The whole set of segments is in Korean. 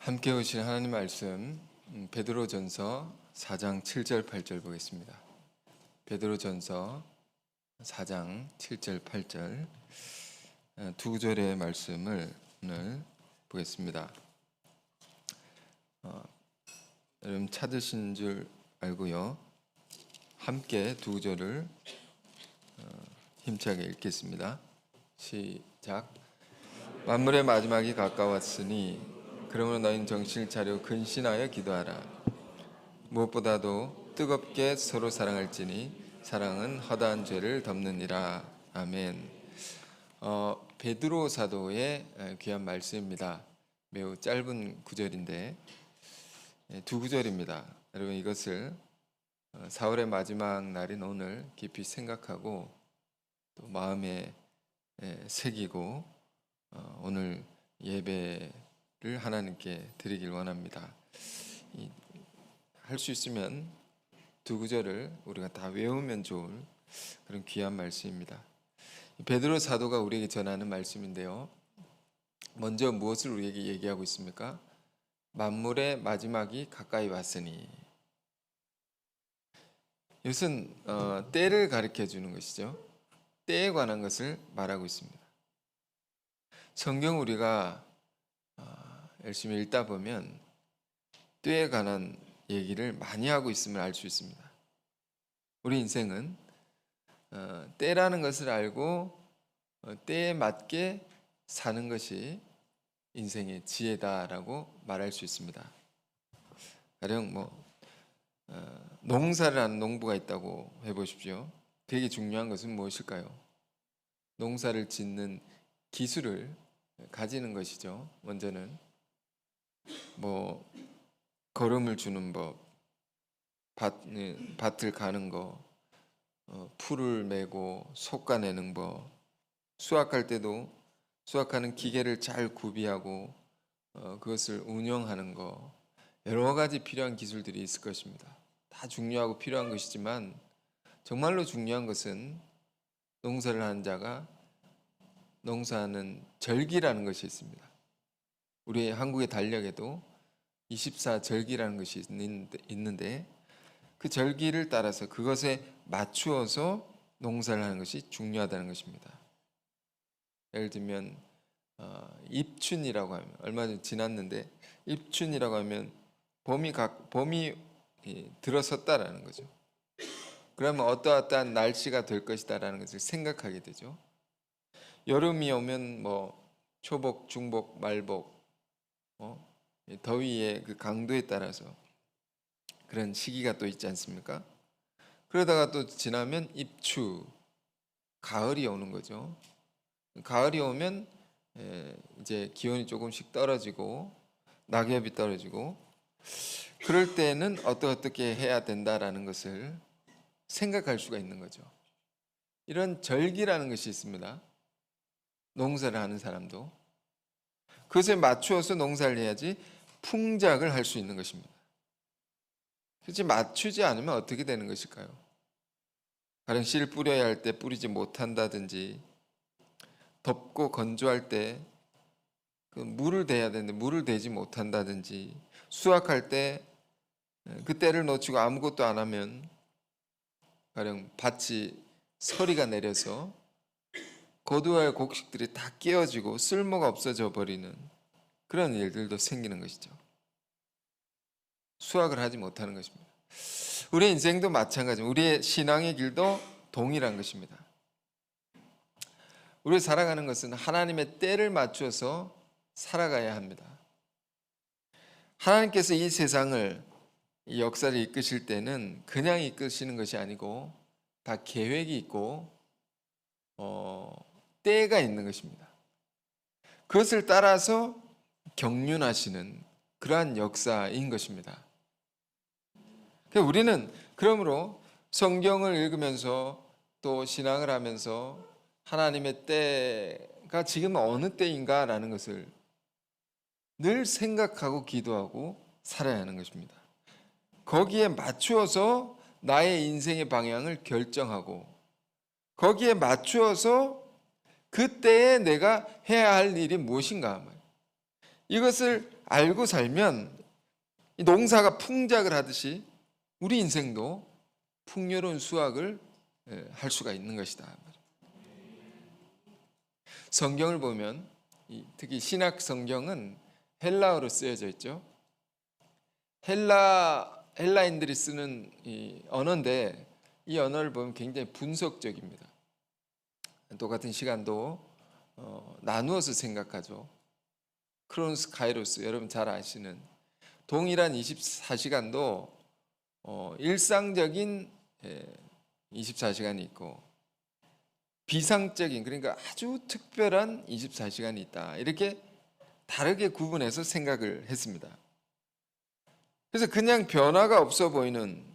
함께 오신 하나님 말씀 베드로전서 4장 7절 8절 보겠습니다. 베드로전서 4장 7절 8절 두 구절의 말씀을 오늘 보겠습니다. 여러분 찾으신 줄 알고요. 함께 두 구절을 힘차게 읽겠습니다. 시작. 만물의 마지막이 가까웠으니 그러므로 너희는 정신을 차려 근신하여 기도하라. 무엇보다도 뜨겁게 서로 사랑할지니 사랑은 허다한 죄를 덮느니라. 아멘. 베드로 사도의 귀한 말씀입니다. 매우 짧은 구절인데 두 구절입니다. 여러분 이것을 4월의 마지막 날인 오늘 깊이 생각하고 또 마음에 새기고 오늘 예배를 하나님께 드리길 원합니다. 할 수 있으면 두 구절을 우리가 다 외우면 좋을 그런 귀한 말씀입니다. 베드로 사도가 우리에게 전하는 말씀인데요. 먼저 무엇을 우리에게 얘기하고 있습니까? 만물의 마지막이 가까이 왔으니. 이것은 때를 가르쳐 주는 것이죠. 때에 관한 것을 말하고 있습니다. 성경 우리가 열심히 읽다 보면 때에 관한 얘기를 많이 하고 있음을 알 수 있습니다. 우리 인생은 때라는 것을 알고 때에 맞게 사는 것이 인생의 지혜다라고 말할 수 있습니다. 가령 농사를 하는 농부가 있다고 해보십시오. 되게 중요한 것은 무엇일까요? 농사를 짓는 기술을 가지는 것이죠. 먼저는 거름을 주는 법, 밭을 가는 거, 풀을 메고 솎아내는 법, 수확할 때도 수확하는 기계를 잘 구비하고 그것을 운영하는 거, 여러 가지 필요한 기술들이 있을 것입니다. 다 중요하고 필요한 것이지만 정말로 중요한 것은 농사를 하는 자가 농사하는 절기라는 것이 있습니다. 우리 한국의 달력에도 24절기라는 것이 있는데 그 절기를 따라서 그것에 맞추어서 농사를 하는 것이 중요하다는 것입니다. 예를 들면 입춘이라고 하면 얼마 전에 지났는데 입춘이라고 하면 봄이 들어섰다라는 거죠. 그러면 어떠한 날씨가 될 것이다라는 것을 생각하게 되죠. 여름이 오면 초복, 중복, 말복, 더위의 그 강도에 따라서 그런 시기가 또 있지 않습니까? 그러다가 또 지나면 입추, 가을이 오는 거죠. 가을이 오면 이제 기온이 조금씩 떨어지고 낙엽이 떨어지고 그럴 때는 어떻게 해야 된다라는 것을 생각할 수가 있는 거죠. 이런 절기라는 것이 있습니다. 농사를 하는 사람도 그것에 맞추어서 농사를 해야지 풍작을 할 수 있는 것입니다. 그렇지 맞추지 않으면 어떻게 되는 것일까요? 가령 씨 뿌려야 할 때 뿌리지 못한다든지 덥고 건조할 때 물을 대야 되는데 물을 대지 못한다든지 수확할 때 그 때를 놓치고 아무것도 안 하면 가령 밭이 서리가 내려서 고두와의 곡식들이 다 깨어지고 쓸모가 없어져 버리는 그런 일들도 생기는 것이죠. 수확을 하지 못하는 것입니다. 우리의 인생도 마찬가지입니다. 우리의 신앙의 길도 동일한 것입니다. 우리가 살아가는 것은 하나님의 때를 맞춰서 살아가야 합니다. 하나님께서 이 세상을 이 역사를 이끄실 때는 그냥 이끄시는 것이 아니고 다 계획이 있고 때가 있는 것입니다. 그것을 따라서 경륜하시는 그러한 역사인 것입니다. 우리는 그러므로 성경을 읽으면서 또 신앙을 하면서 하나님의 때가 지금 어느 때인가라는 것을 늘 생각하고 기도하고 살아야 하는 것입니다. 거기에 맞추어서 나의 인생의 방향을 결정하고 거기에 맞추어서 그때에 내가 해야 할 일이 무엇인가. 이것을 알고 살면 이 농사가 풍작을 하듯이 우리 인생도 풍요로운 수확을 할 수가 있는 것이다. 성경을 보면 특히 신약 성경은 헬라어로 쓰여져 있죠. 헬라인들이 쓰는 이 언어인데 이 언어를 보면 굉장히 분석적입니다. 똑같은 시간도 나누어서 생각하죠. 크로노스 카이로스, 여러분 잘 아시는 동일한 24시간도 일상적인 24시간이 있고 비상적인, 그러니까 아주 특별한 24시간이 있다. 이렇게 다르게 구분해서 생각을 했습니다. 그래서 그냥 변화가 없어 보이는,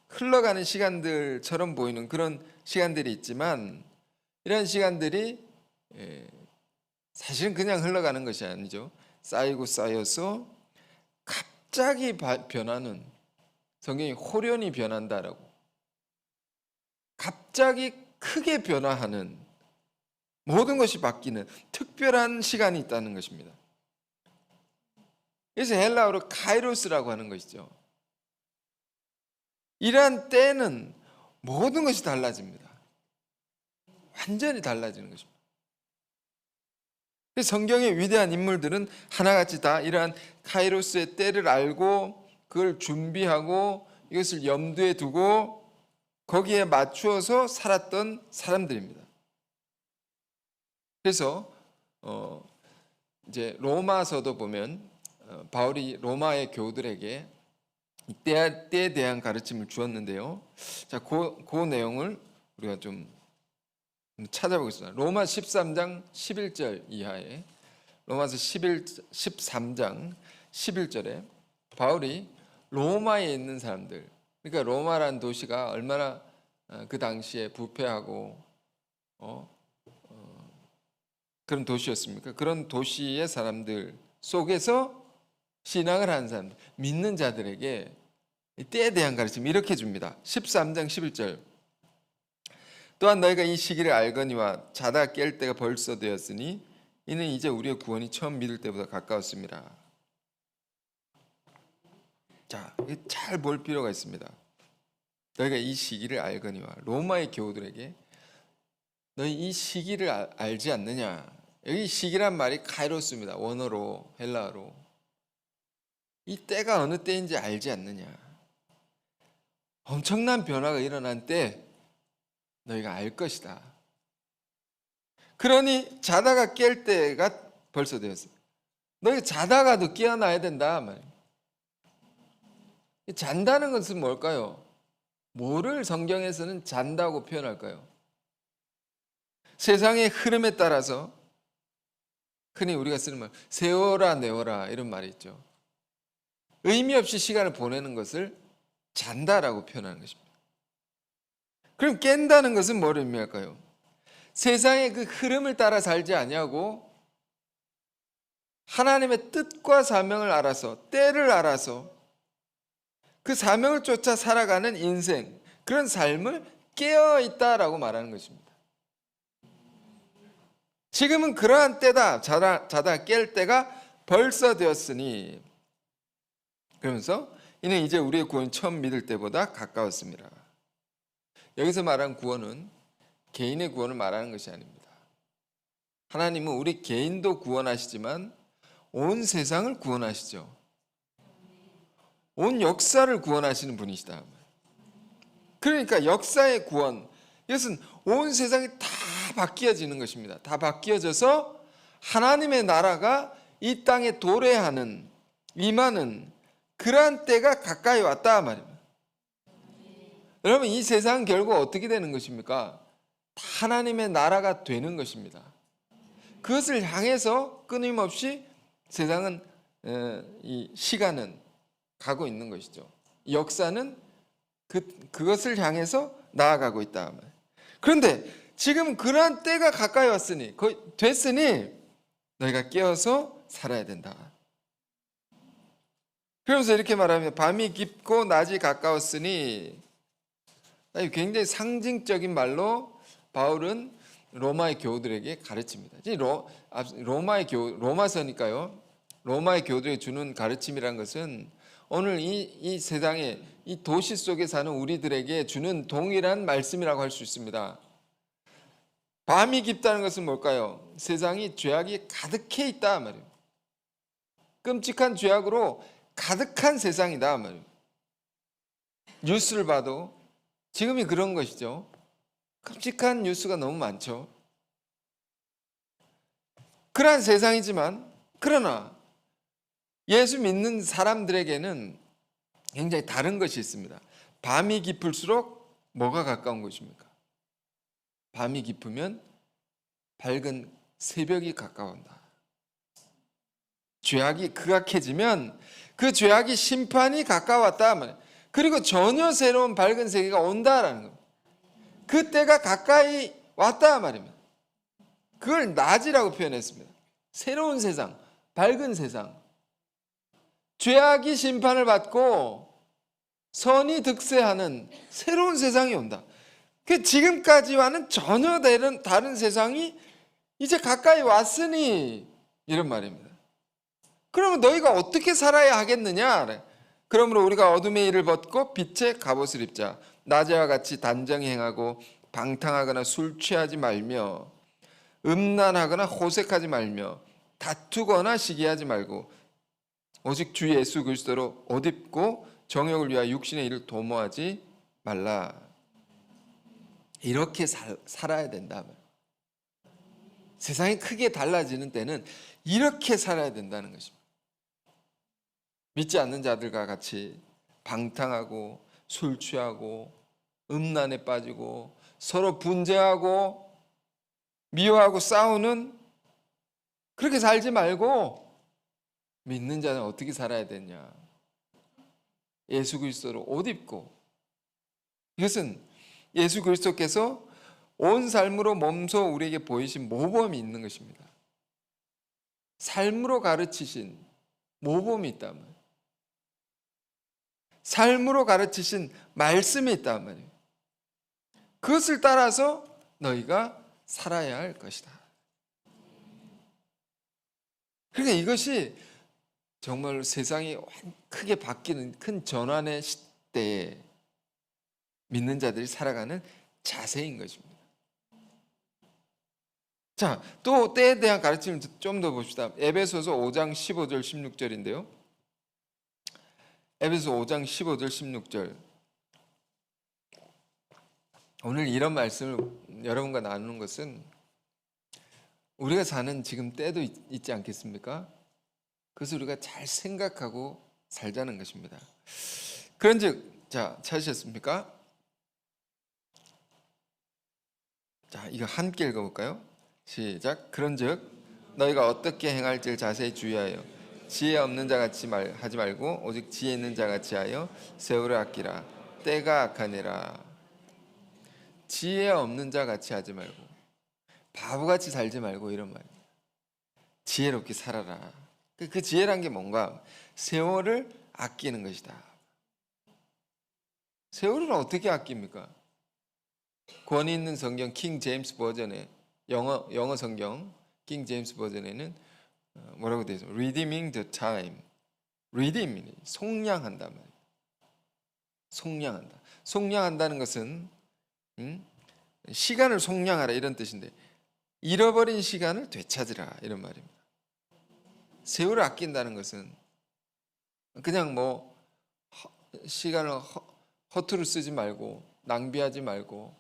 흘러가는 시간들처럼 보이는 그런 시간들이 있지만 이런 시간들이 사실은 그냥 흘러가는 것이 아니죠. 쌓이고 쌓여서 갑자기 변하는, 성경이 호련히 변한다라고, 갑자기 크게 변화하는, 모든 것이 바뀌는 특별한 시간이 있다는 것입니다. 그래서 헬라어로 카이로스라고 하는 것이죠. 이러한 때는 모든 것이 달라집니다. 완전히 달라지는 것입니다. 성경의 위대한 인물들은 하나같이 다 이러한 카이로스의 때를 알고 그걸 준비하고 이것을 염두에 두고 거기에 맞추어서 살았던 사람들입니다. 그래서 이제 로마서도 보면 바울이 로마의 교우들에게 때에 대한 가르침을 주었는데요. 자, 그 내용을 우리가 좀 찾아보겠습니다. 로마 13장 11절 이하에, 로마서 13장 11절에 바울이 로마에 있는 사람들, 그러니까 로마라는 도시가 얼마나 그 당시에 부패하고 그런 도시였습니까? 그런 도시의 사람들 속에서 신앙을 하는 사람들, 믿는 자들에게 때에 대한 가르침 이렇게 줍니다. 13장 11절. 또한 너희가 이 시기를 알거니와 자다 깰 때가 벌써 되었으니 이는 이제 우리의 구원이 처음 믿을 때보다 가까웠습니다. 자, 잘 볼 필요가 있습니다. 너희가 이 시기를 알거니와, 로마의 교우들에게 너희 이 시기를 알지 않느냐. 여기 시기란 말이 카이로스입니다. 원어로, 헬라어로. 이 때가 어느 때인지 알지 않느냐. 엄청난 변화가 일어난 때 너희가 알 것이다. 그러니 자다가 깰 때가 벌써 되었어. 너희 자다가도 깨어나야 된다 말이에요. 잔다는 것은 뭘까요? 뭐를 성경에서는 잔다고 표현할까요? 세상의 흐름에 따라서 흔히 우리가 쓰는 말, 세워라 내워라 이런 말이 있죠. 의미 없이 시간을 보내는 것을 잔다라고 표현하는 것입니다. 그럼 깬다는 것은 뭘 의미할까요? 세상의 그 흐름을 따라 살지 아니하고 하나님의 뜻과 사명을 알아서, 때를 알아서 그 사명을 쫓아 살아가는 인생, 그런 삶을 깨어 있다라고 말하는 것입니다. 지금은 그러한 때다. 자다 깰 때가 벌써 되었으니, 그러면서 이는 이제 우리의 구원이 처음 믿을 때보다 가까웠습니다. 여기서 말한 구원은 개인의 구원을 말하는 것이 아닙니다. 하나님은 우리 개인도 구원하시지만 온 세상을 구원하시죠. 온 역사를 구원하시는 분이시다. 그러니까 역사의 구원, 이것은 온 세상이 다 바뀌어지는 것입니다. 다 바뀌어져서 하나님의 나라가 이 땅에 도래하는, 임하는 그러한 때가 가까이 왔다 말입니다. 여러분, 이 세상은 결국 어떻게 되는 것입니까? 하나님의 나라가 되는 것입니다. 그것을 향해서 끊임없이 세상은, 이 시간은 가고 있는 것이죠. 역사는 그것을 향해서 나아가고 있다. 그런데 지금 그러한 때가 가까이 왔으니, 거의 됐으니 너희가 깨어서 살아야 된다. 그러면서 이렇게 말하면 밤이 깊고 낮이 가까웠으니, 굉장히 상징적인 말로 바울은 로마의 교우들에게 가르칩니다. 로마서니까요. 로마의 교도에 주는 가르침이란 것은 오늘 이 세상에 이 도시 속에 사는 우리들에게 주는 동일한 말씀이라고 할 수 있습니다. 밤이 깊다는 것은 뭘까요? 세상이 죄악이 가득해 있다 말이에요. 끔찍한 죄악으로 가득한 세상이다 말이에요. 뉴스를 봐도 지금이 그런 것이죠. 끔찍한 뉴스가 너무 많죠. 그러한 세상이지만 그러나 예수 믿는 사람들에게는 굉장히 다른 것이 있습니다. 밤이 깊을수록 뭐가 가까운 것입니까? 밤이 깊으면 밝은 새벽이 가까운다. 죄악이 극악해지면 그 죄악이 심판이 가까웠다. 그리고 전혀 새로운 밝은 세계가 온다라는 겁니다. 그때가 가까이 왔다 말입니다. 그걸 낮이라고 표현했습니다. 새로운 세상, 밝은 세상. 죄악이 심판을 받고 선이 득세하는 새로운 세상이 온다. 그 지금까지와는 전혀 다른 세상이 이제 가까이 왔으니 이런 말입니다. 그러면 너희가 어떻게 살아야 하겠느냐? 그러므로 우리가 어둠의 일을 벗고 빛의 갑옷을 입자. 낮에와 같이 단정히 행하고 방탕하거나 술 취하지 말며 음란하거나 호색하지 말며 다투거나 시기하지 말고 오직 주 예수 그리스도로 옷 입고 정욕을 위하여 육신의 일을 도모하지 말라. 이렇게 살아야 된다. 세상이 크게 달라지는 때는 이렇게 살아야 된다는 것입니다. 믿지 않는 자들과 같이 방탕하고 술 취하고 음란에 빠지고 서로 분쟁하고 미워하고 싸우는 그렇게 살지 말고 믿는 자는 어떻게 살아야 되냐? 예수 그리스도로 옷 입고, 이것은 예수 그리스도께서 온 삶으로 몸소 우리에게 보이신 모범이 있는 것입니다. 삶으로 가르치신 모범이 있다면, 삶으로 가르치신 말씀이 있다면 그것을 따라서 너희가 살아야 할 것이다. 그러니까 이것이 정말 세상이 크게 바뀌는 큰 전환의 시대에 믿는 자들이 살아가는 자세인 것입니다. 자, 또 때에 대한 가르침을 좀 더 봅시다. 에베소서 5장 15절 16절인데요. 에베소 5장 15절 16절. 오늘 이런 말씀을 여러분과 나누는 것은 우리가 사는 지금 때도 있지 않겠습니까? 그래서 우리가 잘 생각하고 살자는 것입니다. 그런즉, 자, 찾으셨습니까? 자, 이거 함께 읽어볼까요? 시작. 그런즉 너희가 어떻게 행할지를 자세히 주의하여 지혜 없는 자 같이 하지 말고 오직 지혜 있는 자 같이 하여 세월을 아끼라. 때가 악하니라. 지혜 없는 자 같이 하지 말고 바보같이 살지 말고 이런 말입니다. 지혜롭게 살아라. 그 지혜란 게 뭔가? 세월을 아끼는 것이다. 세월을 어떻게 아낍니까? 권위 있는 성경 킹 제임스 버전에 영어 성경 킹 제임스 버전에는 뭐라고 되어 있어요? Redeeming the time. Redeem, 속량한다 말이에요. 속량한다. 속량한다는 것은 시간을 속량하라 이런 뜻인데 잃어버린 시간을 되찾으라 이런 말입니다. 세월을 아낀다는 것은 그냥 뭐 시간을 허투루 쓰지 말고 낭비하지 말고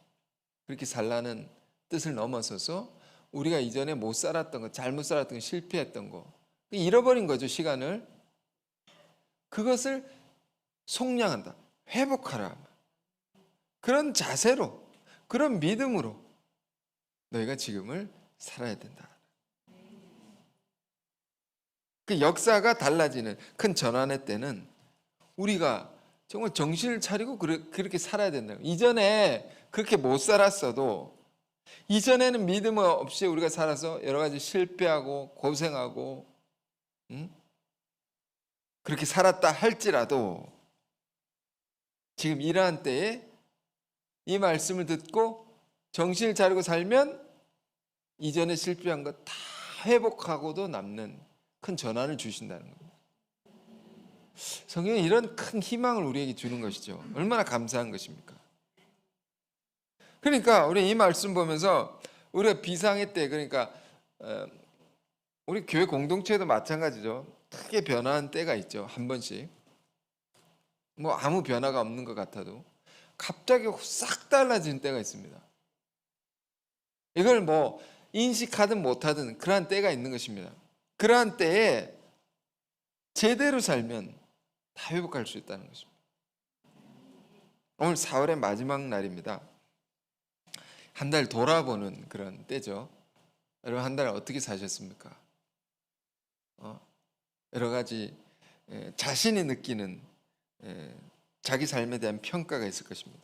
그렇게 살라는 뜻을 넘어서서 우리가 이전에 못 살았던 거, 잘못 살았던 거, 실패했던 거, 잃어버린 거죠, 시간을. 그것을 속량한다, 회복하라. 그런 자세로, 그런 믿음으로 너희가 지금을 살아야 된다. 그 역사가 달라지는 큰 전환의 때는 우리가 정말 정신을 차리고 그렇게 살아야 된다. 이전에 그렇게 못 살았어도 이전에는 믿음 없이 우리가 살아서 여러 가지 실패하고 고생하고 그렇게 살았다 할지라도 지금 이러한 때에 이 말씀을 듣고 정신을 차리고 살면 이전에 실패한 거 다 회복하고도 남는 큰 전환을 주신다는 겁니다. 성경이 이런 큰 희망을 우리에게 주는 것이죠. 얼마나 감사한 것입니까? 그러니까 우리 이 말씀 보면서 우리가 비상의 때, 그러니까 우리 교회 공동체도 마찬가지죠. 크게 변화한 때가 있죠. 한 번씩. 뭐 아무 변화가 없는 것 같아도 갑자기 싹 달라지는 때가 있습니다. 이걸 뭐 인식하든 못하든 그러한 때가 있는 것입니다. 그러한 때에 제대로 살면 다 회복할 수 있다는 것입니다. 오늘 4월의 마지막 날입니다. 한 달 돌아보는 그런 때죠. 여러분 한 달 어떻게 사셨습니까? 여러 가지 자신이 느끼는 자기 삶에 대한 평가가 있을 것입니다.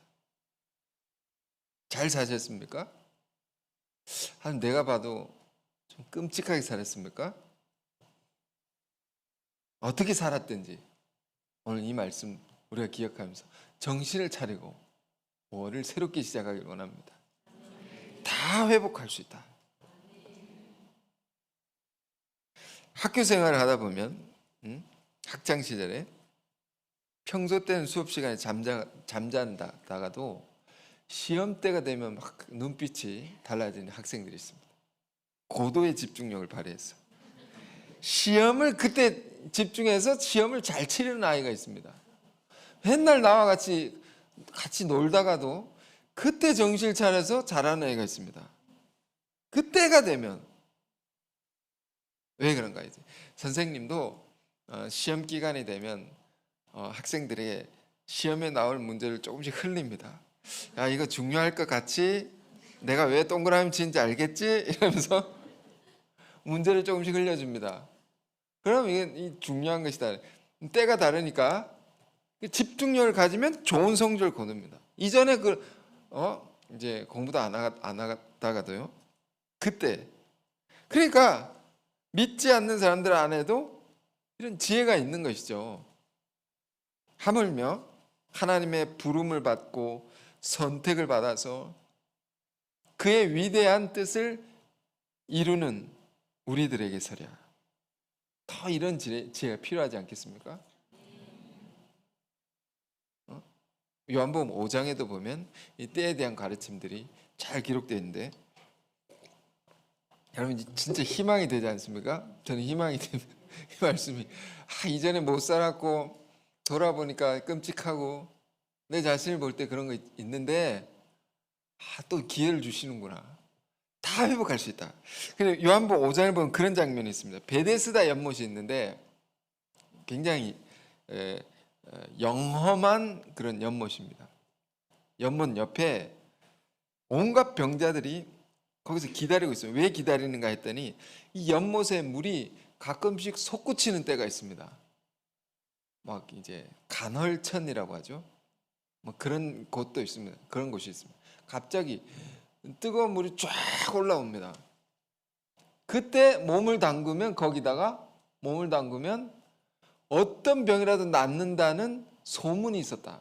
잘 사셨습니까? 내가 봐도 좀 끔찍하게 살았습니까? 어떻게 살았든지 오늘 이 말씀 우리가 기억하면서 정신을 차리고 5월을 새롭게 시작하길 원합니다. 다 회복할 수 있다. 학교 생활을 하다 보면 학창 시절에 평소 때는 수업 시간에 잠잔다가도 시험 때가 되면 막 눈빛이 달라지는 학생들이 있습니다. 고도의 집중력을 발휘해서 시험을 그때 집중해서 시험을 잘 치르는 아이가 있습니다. 맨날 나와 같이 놀다가도 그때 정신을 차려서 잘하는 애가 있습니다. 그때가 되면 왜 그런가 이제 선생님도 시험 기간이 되면 학생들에게 시험에 나올 문제를 조금씩 흘립니다. 야, 이거 중요할 것 같이 내가 왜 동그라미 치는지 알겠지? 이러면서 문제를 조금씩 흘려줍니다. 그럼 이게 중요한 것이다. 때가 다르니까 집중력을 가지면 좋은 성적을 거둡니다. 이전에 이제 공부도 안 하다가도요. 그때 그러니까 믿지 않는 사람들 안에도 이런 지혜가 있는 것이죠. 하물며 하나님의 부름을 받고 선택을 받아서 그의 위대한 뜻을 이루는 우리들에게서야 더 이런 지혜가 필요하지 않겠습니까? 요한복음 5장에도 보면 이 때에 대한 가르침들이 잘 기록되어 있는데 여러분 진짜 희망이 되지 않습니까? 저는 희망이 됩니다. 이 말씀이 이전에 못 살았고 돌아보니까 끔찍하고 내 자신을 볼 때 그런 거 있는데 또 기회를 주시는구나. 다 회복할 수 있다. 근데 요한복음 5장을 보면 그런 장면이 있습니다. 베데스다 연못이 있는데 굉장히 영험한 그런 연못입니다. 연못 옆에 온갖 병자들이 거기서 기다리고 있어요. 왜 기다리는가 했더니 이 연못의 물이 가끔씩 솟구치는 때가 있습니다. 막 이제 간헐천이라고 하죠. 뭐 그런 곳도 있습니다. 그런 곳이 있습니다. 갑자기 뜨거운 물이 쫙 올라옵니다. 그때 거기다가 몸을 담그면 어떤 병이라도 낫는다는 소문이 있었다.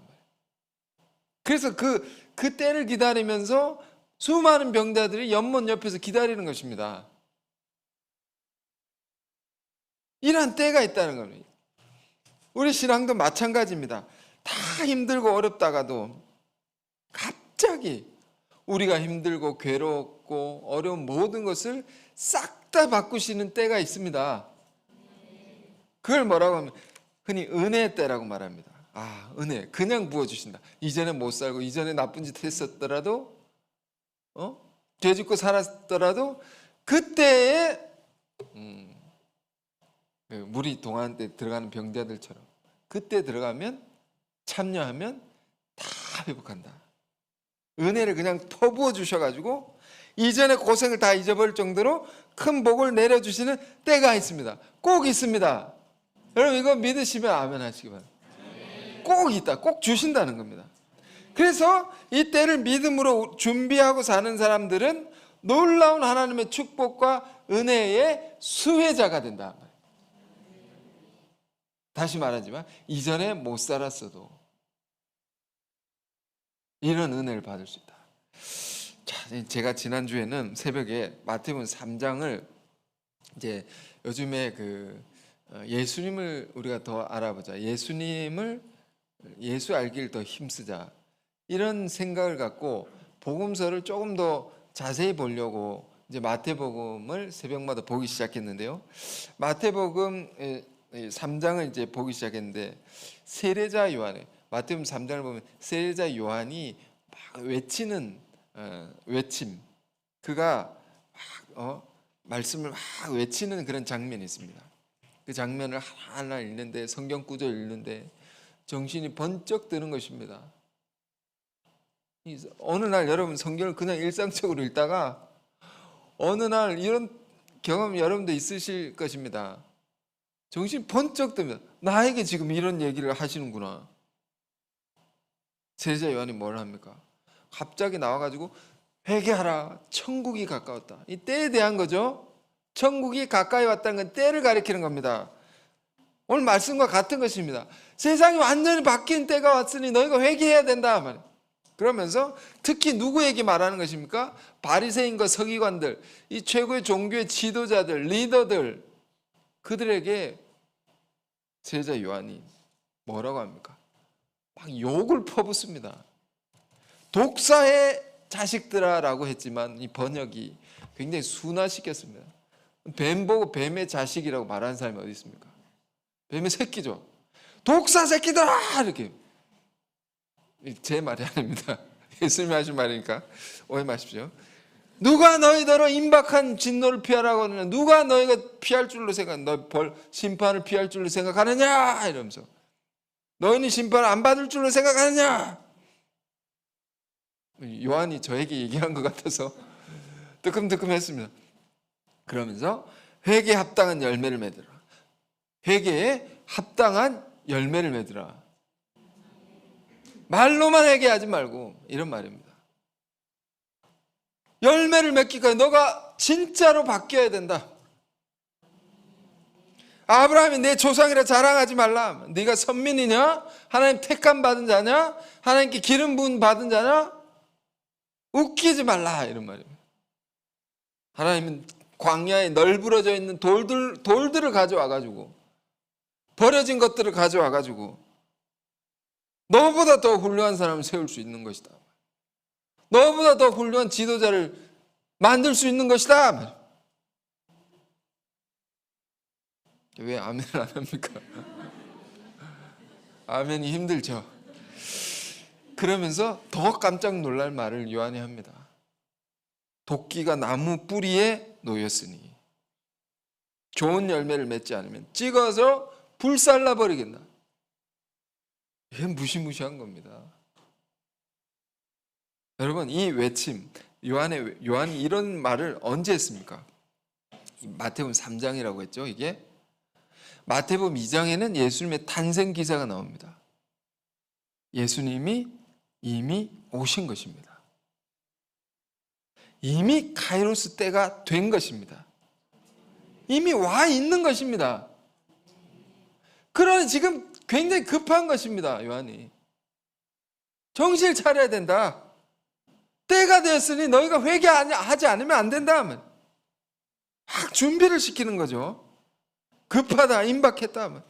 그래서 그 때를 기다리면서 수많은 병자들이 연못 옆에서 기다리는 것입니다. 이런 때가 있다는 겁니다. 우리 신앙도 마찬가지입니다. 다 힘들고 어렵다가도 갑자기 우리가 힘들고 괴롭고 어려운 모든 것을 싹 다 바꾸시는 때가 있습니다. 그걸 뭐라고 하면 흔히 은혜의 때라고 말합니다. 은혜 그냥 부어주신다. 이전에 못 살고 이전에 나쁜 짓 했었더라도 죄 짓고 살았더라도 그때에 물이 동안 때 들어가는 병자들처럼 그때 들어가면 참여하면 다 회복한다. 은혜를 그냥 퍼부어 주셔가지고 이전의 고생을 다 잊어버릴 정도로 큰 복을 내려주시는 때가 있습니다. 꼭 있습니다. 여러분 이거 믿으시면 아멘 하시기 바랍니다. 꼭 있다. 꼭 주신다는 겁니다. 그래서 이 때를 믿음으로 준비하고 사는 사람들은 놀라운 하나님의 축복과 은혜의 수혜자가 된다. 다시 말하지만 이전에 못 살았어도 이런 은혜를 받을 수 있다. 자, 제가 지난주에는 새벽에 마태복음 3장을 이제 요즘에 예수님을 우리가 더 알아보자. 예수 알기를 더 힘쓰자. 이런 생각을 갖고 복음서를 조금 더 자세히 보려고 이제 마태복음을 새벽마다 보기 시작했는데요. 마태복음 3장을 이제 보기 시작했는데 세례자 요한의 마태복음 3장을 보면 세례자 요한이 막 외치는 외침, 그가 막 말씀을 막 외치는 그런 장면이 있습니다. 그 장면을 하나하나 읽는데, 성경 구절 읽는데 정신이 번쩍 드는 것입니다. 어느 날 여러분 성경을 그냥 일상적으로 읽다가 어느 날 이런 경험 여러분도 있으실 것입니다. 정신 번쩍 뜨면 나에게 지금 이런 얘기를 하시는구나. 세례자 요한이 뭘 합니까? 갑자기 나와가지고 회개하라, 천국이 가까웠다. 이 때에 대한 거죠. 천국이 가까이 왔다는 건 때를 가리키는 겁니다. 오늘 말씀과 같은 것입니다. 세상이 완전히 바뀐 때가 왔으니 너희가 회개해야 된다 말이에요. 그러면서 특히 누구에게 말하는 것입니까? 바리새인과 서기관들, 이 최고의 종교의 지도자들, 리더들, 그들에게 세례자 요한이 뭐라고 합니까? 막 욕을 퍼붓습니다. 독사의 자식들아라고 했지만 이 번역이 굉장히 순화시켰습니다. 뱀 보고 뱀의 자식이라고 말하는 사람이 어디 있습니까? 뱀의 새끼죠. 독사 새끼들아! 이렇게. 제 말이 아닙니다. 예수님이 하신 말이니까 오해 마십시오. 누가 너희더러 임박한 진노를 피하라고 하느냐? 누가 너희가 피할 줄로 심판을 피할 줄로 생각하느냐? 이러면서 너희는 심판을 안 받을 줄로 생각하느냐? 요한이 저에게 얘기한 것 같아서 뜨끔뜨끔했습니다. 그러면서 회개에 합당한 열매를 맺으라. 회개에 합당한 열매를 맺으라. 말로만 회개하지 말고 이런 말입니다. 열매를 맺기까지 너가 진짜로 바뀌어야 된다. 아브라함이 내 조상이라 자랑하지 말라. 네가 선민이냐? 하나님 택함 받은 자냐? 하나님께 기름 부음 받은 자냐? 웃기지 말라 이런 말입니다. 하나님은 광야에 널브러져 있는 돌들을 가져와가지고 버려진 것들을 가져와가지고 너보다 더 훌륭한 사람을 세울 수 있는 것이다. 너보다 더 훌륭한 지도자를 만들 수 있는 것이다. 왜 아멘을 안 합니까? 아멘이 힘들죠. 그러면서 더 깜짝 놀랄 말을 요한이 합니다. 도끼가 나무 뿌리에 놓였으니 좋은 열매를 맺지 않으면 찍어서 불살라 버리겠다. 이게 무시무시한 겁니다. 여러분, 이 외침, 요한이 이런 말을 언제 했습니까? 마태복음 3장이라고 했죠. 이게 마태복음 2장에는 예수님의 탄생 기사가 나옵니다. 예수님이 이미 오신 것입니다. 이미 카이로스 때가 된 것입니다. 이미 와 있는 것입니다. 그러니 지금 굉장히 급한 것입니다. 요한이 정신을 차려야 된다. 때가 되었으니 너희가 회개하지 않으면 안 된다. 막 준비를 시키는 거죠. 급하다, 임박했다.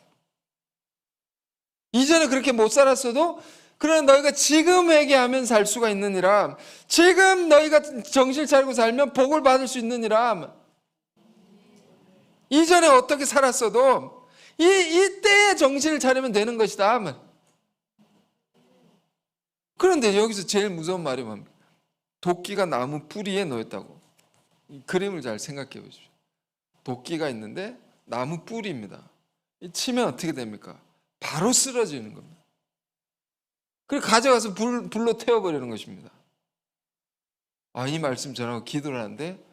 이전에 그렇게 못 살았어도 그러나 너희가 지금 회개하면 살 수가 있느니라. 지금 너희가 정신을 차리고 살면 복을 받을 수 있느니라. 이전에 어떻게 살았어도 이 때에 정신을 차리면 되는 것이다. 그런데 여기서 제일 무서운 말이 뭡니까? 도끼가 나무 뿌리에 놓였다고. 이 그림을 잘 생각해 보십시오. 도끼가 있는데 나무 뿌리입니다. 치면 어떻게 됩니까? 바로 쓰러지는 겁니다. 그리고 가져가서 불로 태워버리는 것입니다. 이 말씀 전하고 기도를 하는데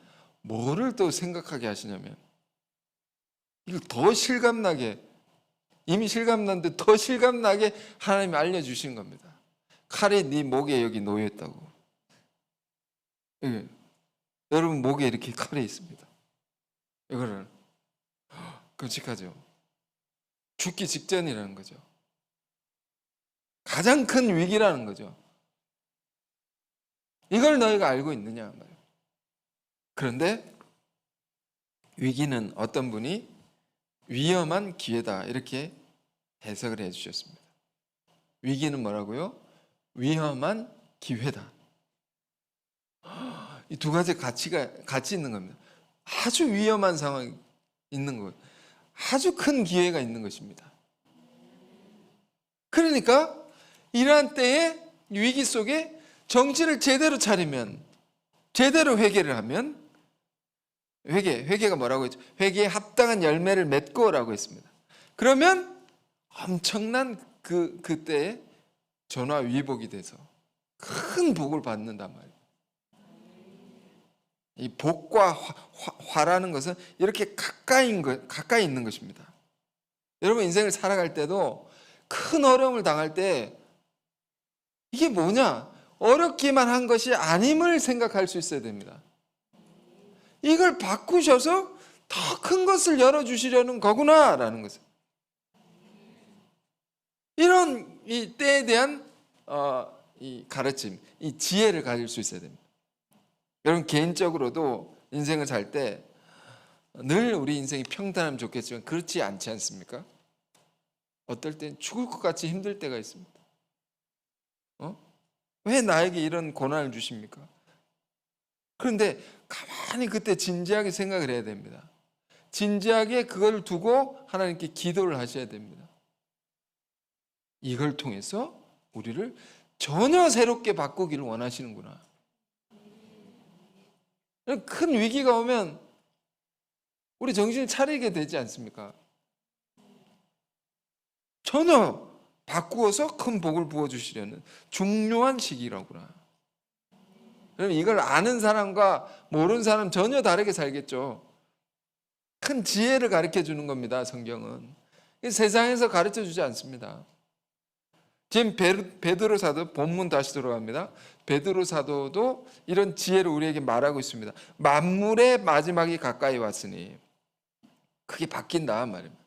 뭐를 또 생각하게 하시냐면 이걸 더 실감나게, 이미 실감났는데 더 실감나게 하나님이 알려주신 겁니다. 칼이 네 목에 여기 놓여있다고. 예. 여러분 목에 이렇게 칼이 있습니다. 이거를 끔찍하죠. 죽기 직전이라는 거죠. 가장 큰 위기라는 거죠. 이걸 너희가 알고 있느냐 말이에요. 그런데 위기는 어떤 분이 위험한 기회다 이렇게 해석을 해 주셨습니다. 위기는 뭐라고요? 위험한 기회다. 이 두 가지 가치가 같이 있는 겁니다. 아주 위험한 상황이 있는 것, 아주 큰 기회가 있는 것입니다. 그러니까 이러한 때에 위기 속에 정신을 제대로 차리면, 제대로 회개를 하면, 회개가 뭐라고 했죠? 회개에 합당한 열매를 맺고라고 했습니다. 그러면 엄청난 그때에 전화위복이 돼서 큰 복을 받는단 말이에요. 이 복과 화라는 것은 이렇게 가까이 있는 것입니다. 여러분 인생을 살아갈 때도 큰 어려움을 당할 때 이게 뭐냐? 어렵기만 한 것이 아님을 생각할 수 있어야 됩니다. 이걸 바꾸셔서 더 큰 것을 열어주시려는 거구나라는 것을. 이런 이 때에 대한 이 가르침, 이 지혜를 가질 수 있어야 됩니다. 여러분 개인적으로도 인생을 살 때 늘 우리 인생이 평탄하면 좋겠지만 그렇지 않지 않습니까? 어떨 땐 죽을 것 같이 힘들 때가 있습니다. 왜 나에게 이런 고난을 주십니까? 그런데 가만히 그때 진지하게 생각을 해야 됩니다. 진지하게 그걸 두고 하나님께 기도를 하셔야 됩니다. 이걸 통해서 우리를 전혀 새롭게 바꾸기를 원하시는구나. 큰 위기가 오면 우리 정신을 차리게 되지 않습니까? 전혀 바꾸어서 큰 복을 부어주시려는 중요한 시기라구나. 그러면 이걸 아는 사람과 모르는 사람 전혀 다르게 살겠죠. 큰 지혜를 가르쳐 주는 겁니다. 성경은 세상에서 가르쳐 주지 않습니다. 지금 베드로 사도, 본문 다시 들어갑니다. 베드로 사도도 이런 지혜를 우리에게 말하고 있습니다. 만물의 마지막이 가까이 왔으니, 그게 바뀐다 말입니다.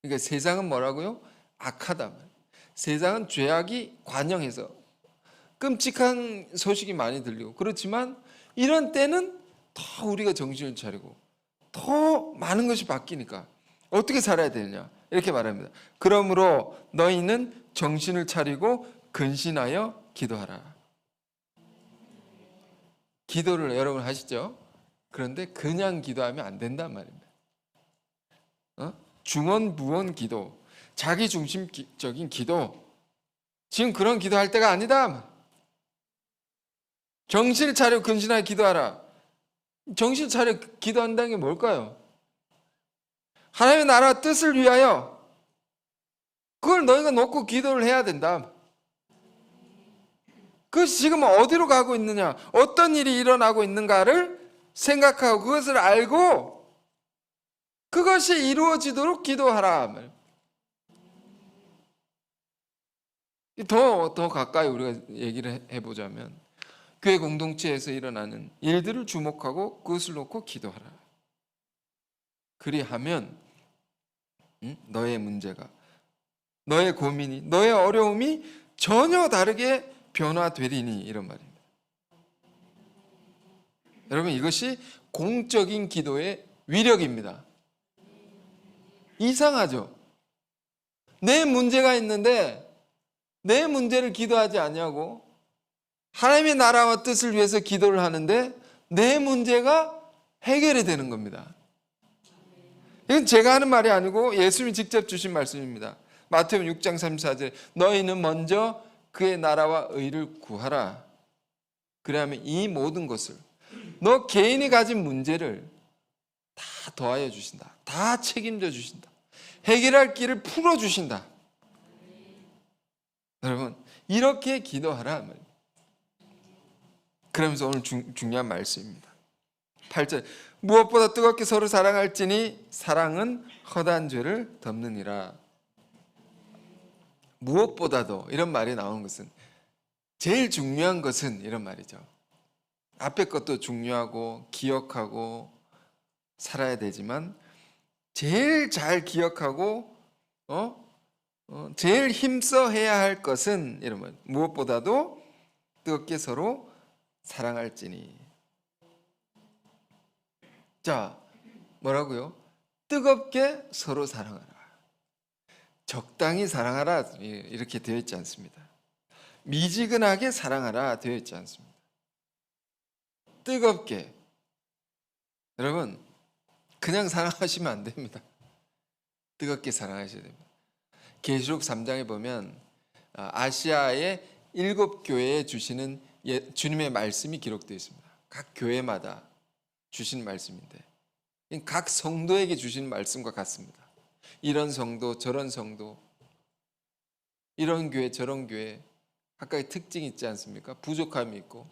그러니까 세상은 뭐라고요? 악하다. 세상은 죄악이 관영해서 끔찍한 소식이 많이 들리고, 그렇지만 이런 때는 더 우리가 정신을 차리고 더 많은 것이 바뀌니까 어떻게 살아야 되느냐 이렇게 말합니다. 그러므로 너희는 정신을 차리고 근신하여 기도하라. 기도를 여러분 하시죠? 그런데 그냥 기도하면 안 된단 말입니다. 중언부언 기도, 자기중심적인 기도, 지금 그런 기도할 때가 아니다. 정신을 차리고 근신하여 기도하라. 정신을 차려 기도한다는 게 뭘까요? 하나님의 나라 뜻을 위하여 그걸 너희가 놓고 기도를 해야 된다. 그것이 지금 어디로 가고 있느냐, 어떤 일이 일어나고 있는가를 생각하고 그것을 알고 그것이 이루어지도록 기도하라. 더 가까이 우리가 얘기를 해보자면 교회 공동체에서 일어나는 일들을 주목하고 그것을 놓고 기도하라. 그리하면 너의 문제가, 너의 고민이, 너의 어려움이 전혀 다르게 변화되리니, 이런 말입니다. 여러분 이것이 공적인 기도의 위력입니다. 이상하죠? 내 문제가 있는데 내 문제를 기도하지 않냐고, 하나님의 나라와 뜻을 위해서 기도를 하는데 내 문제가 해결이 되는 겁니다. 이건 제가 하는 말이 아니고 예수님이 직접 주신 말씀입니다. 마태복음 6장 34절에 너희는 먼저 그의 나라와 의를 구하라. 그래야면 이 모든 것을, 너 개인이 가진 문제를 다 더하여 주신다. 다 책임져 주신다. 해결할 길을 풀어 주신다. 여러분 이렇게 기도하라. 그러면서 오늘 중요한 말씀입니다. 8절, 무엇보다 뜨겁게 서로 사랑할지니 사랑은 허다한 죄를 덮느니라. 무엇보다도 이런 말이 나오는 것은, 제일 중요한 것은 이런 말이죠. 앞에 것도 중요하고 기억하고 살아야 되지만 제일 잘 기억하고 제일 힘써 해야 할 것은 이런 말, 무엇보다도 뜨겁게 서로 사랑할지니. 자, 뭐라고요? 뜨겁게 서로 사랑하라. 적당히 사랑하라 이렇게 되어 있지 않습니다. 미지근하게 사랑하라 되어 있지 않습니다. 뜨겁게. 여러분, 그냥 사랑하시면 안 됩니다. 뜨겁게 사랑하셔야 됩니다. 계시록 3장에 보면 아시아의 7교회에 주시는 주님의 말씀이 기록되어 있습니다. 각 교회마다 주신 말씀인데 각 성도에게 주신 말씀과 같습니다. 이런 성도, 저런 성도, 이런 교회, 저런 교회 각각의 특징이 있지 않습니까? 부족함이 있고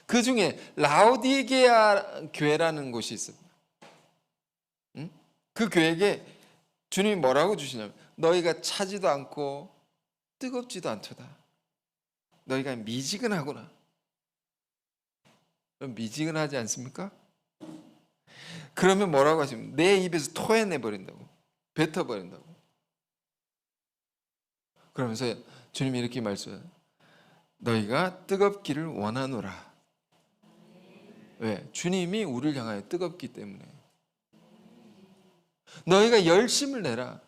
그 중에 라오디게아 교회라는 곳이 있습니다. 그 교회에게 주님이 뭐라고 주시냐면 너희가 차지도 않고 뜨겁지도 않도다. 너희가 미지근하구나. 미지근하지 않습니까? 그러면 뭐라고 하시면 내 입에서 토해내버린다고, 뱉어버린다고. 그러면서 주님이 이렇게 말씀해요. 너희가 뜨겁기를 원하노라. 왜? 주님이 우리를 향하여 뜨겁기 때문에. 너희가 열심을 내라.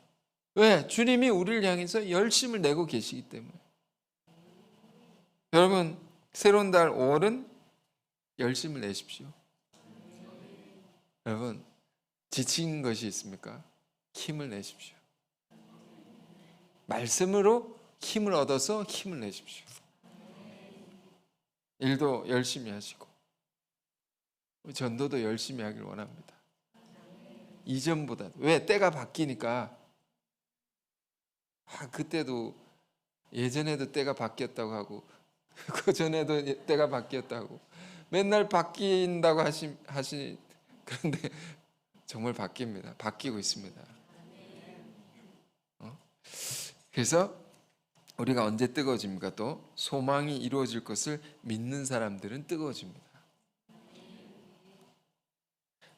왜? 주님이 우리를 향해서 열심을 내고 계시기 때문에. 여러분, 새로운 달 5월은 열심을 내십시오. 여러분, 지친 것이 있습니까? 힘을 내십시오. 말씀으로 힘을 얻어서 힘을 내십시오. 일도 열심히 하시고 전도도 열심히 하길 원합니다. 이전보다. 왜? 때가 바뀌니까. 그때도 예전에도 때가 바뀌었다고 하고 그 전에도 때가 바뀌었다고 맨날 바뀐다고 하시 그런데 정말 바뀝니다. 바뀌고 있습니다. 그래서 우리가 언제 뜨거워집니까? 또 소망이 이루어질 것을 믿는 사람들은 뜨거워집니다.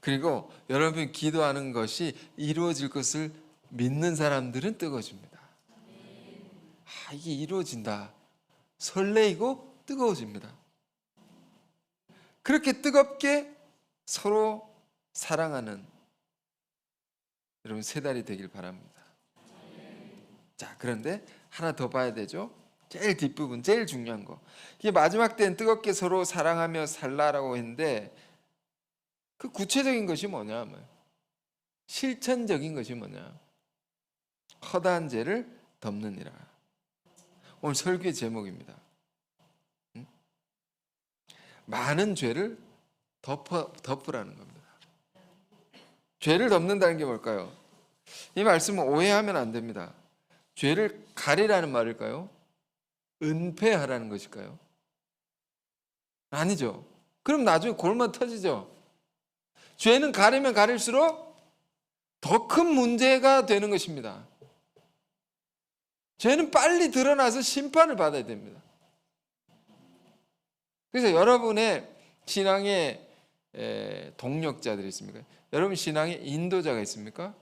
그리고 여러분이 기도하는 것이 이루어질 것을 믿는 사람들은 뜨거워집니다. 이게 이루어진다. 설레이고 뜨거워집니다. 그렇게 뜨겁게 서로 사랑하는 여러분 세 달이 되길 바랍니다. 자, 그런데 하나 더 봐야 되죠. 제일 뒷부분, 제일 중요한 거. 이게 마지막 때는 뜨겁게 서로 사랑하며 살라라고 했는데 그 구체적인 것이 뭐냐? 실천적인 것이 뭐냐? 허다한 죄를 덮느니라. 오늘 설교의 제목입니다. 많은 죄를 덮으라는 겁니다. 죄를 덮는다는 게 뭘까요? 이 말씀은 오해하면 안 됩니다. 죄를 가리라는 말일까요? 은폐하라는 것일까요? 아니죠. 그럼 나중에 골마 터지죠. 죄는 가리면 가릴수록 더 큰 문제가 되는 것입니다. 죄는 빨리 드러나서 심판을 받아야 됩니다. 그래서 여러분의 신앙의 동력자들이 있습니까? 여러분 신앙의 인도자가 있습니까?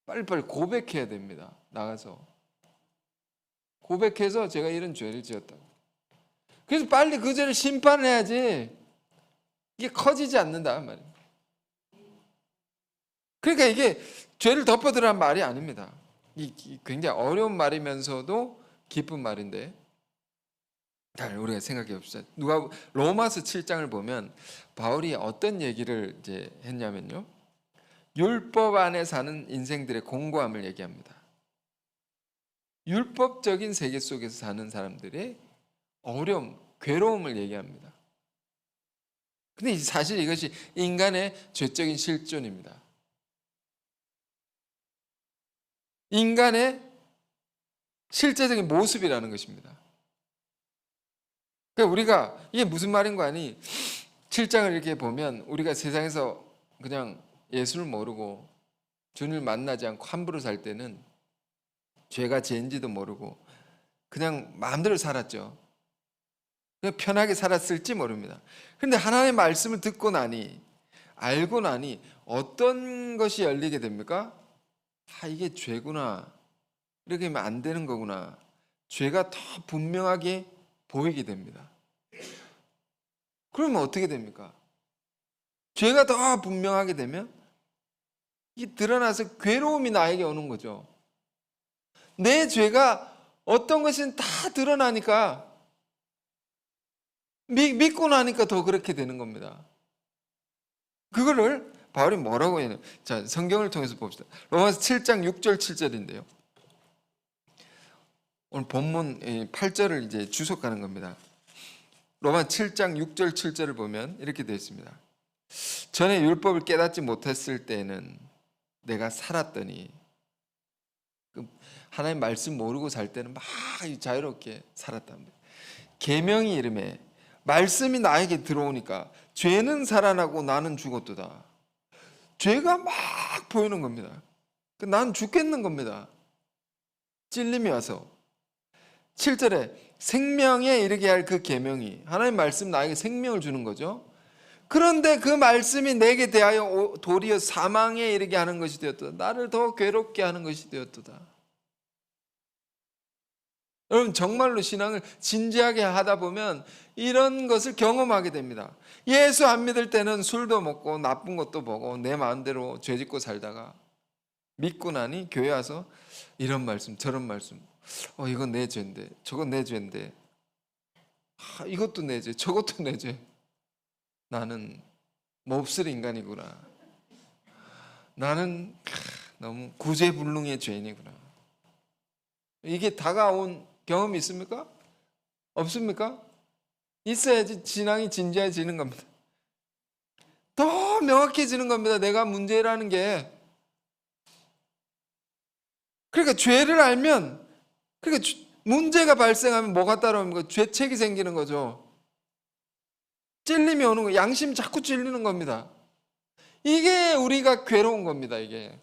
빨리빨리 고백해야 됩니다. 나가서 고백해서 제가 이런 죄를 지었다고. 그래서 빨리 그 죄를 심판해야지 이게 커지지 않는다 말이에요. 그러니까 이게 죄를 덮어두라는 말이 아닙니다. 굉장히 어려운 말이면서도 기쁜 말인데 잘 우리가 생각해 봅시다. 누가 로마서 7장을 보면 바울이 어떤 얘기를 이제 했냐면요. 율법 안에 사는 인생들의 공고함을 얘기합니다. 율법적인 세계 속에서 사는 사람들의 어려움, 괴로움을 얘기합니다. 근데 사실 이것이 인간의 죄적인 실존입니다. 인간의 실제적인 모습이라는 것입니다. 그러니까 우리가 이게 무슨 말인 거 아니? 7장을 이렇게 보면 우리가 세상에서 그냥 예수를 모르고 주님을 만나지 않고 함부로 살 때는 죄가 죄인지도 모르고 그냥 마음대로 살았죠. 그냥 편하게 살았을지 모릅니다. 그런데 하나님의 말씀을 듣고 나니 알고 나니 어떤 것이 열리게 됩니까? 이게 죄구나. 이렇게 하면 안 되는 거구나. 죄가 더 분명하게 보이게 됩니다. 그러면 어떻게 됩니까? 죄가 더 분명하게 되면 이 드러나서 괴로움이 나에게 오는 거죠. 내 죄가 어떤 것은 다 드러나니까 믿고 나니까 더 그렇게 되는 겁니다. 그거를 바울이 뭐라고 해요? 자, 성경을 통해서 봅시다. 로마서 7장 6절 7절인데요. 오늘 본문 8절을 이제 주석하는 겁니다. 로마 7장 6절 7절을 보면 이렇게 되어 있습니다. 전에 율법을 깨닫지 못했을 때는 내가 살았더니, 하나님 말씀 모르고 살 때는 막 자유롭게 살았답니다. 계명이 이름에 말씀이 나에게 들어오니까 죄는 살아나고 나는 죽었도다. 죄가 막 보이는 겁니다. 난 죽겠는 겁니다. 찔림이 와서. 7절에 생명에 이르게 할 그 계명이, 하나님 말씀 나에게 생명을 주는 거죠. 그런데 그 말씀이 내게 대하여 도리어 사망에 이르게 하는 것이 되었도다. 나를 더 괴롭게 하는 것이 되었도다. 여러분, 정말로 신앙을 진지하게 하다 보면 이런 것을 경험하게 됩니다. 예수 안 믿을 때는 술도 먹고 나쁜 것도 보고 내 마음대로 죄짓고 살다가, 믿고 나니 교회 와서 이런 말씀 저런 말씀, 이건 내 죄인데 저건 내 죄인데, 이것도 내 죄 저것도 내 죄, 나는 몹쓸 인간이구나, 나는 너무 구제불능의 죄인이구나. 이게 다가온 경험이 있습니까? 없습니까? 있어야지 신앙이 진지해지는 겁니다. 더 명확해지는 겁니다. 내가 문제라는 게. 그러니까 죄를 알면, 그러니까 문제가 발생하면 뭐가 따라옵니까? 죄책이 생기는 거죠. 찔림이 오는 거, 양심 자꾸 찔리는 겁니다. 이게 우리가 괴로운 겁니다. 이게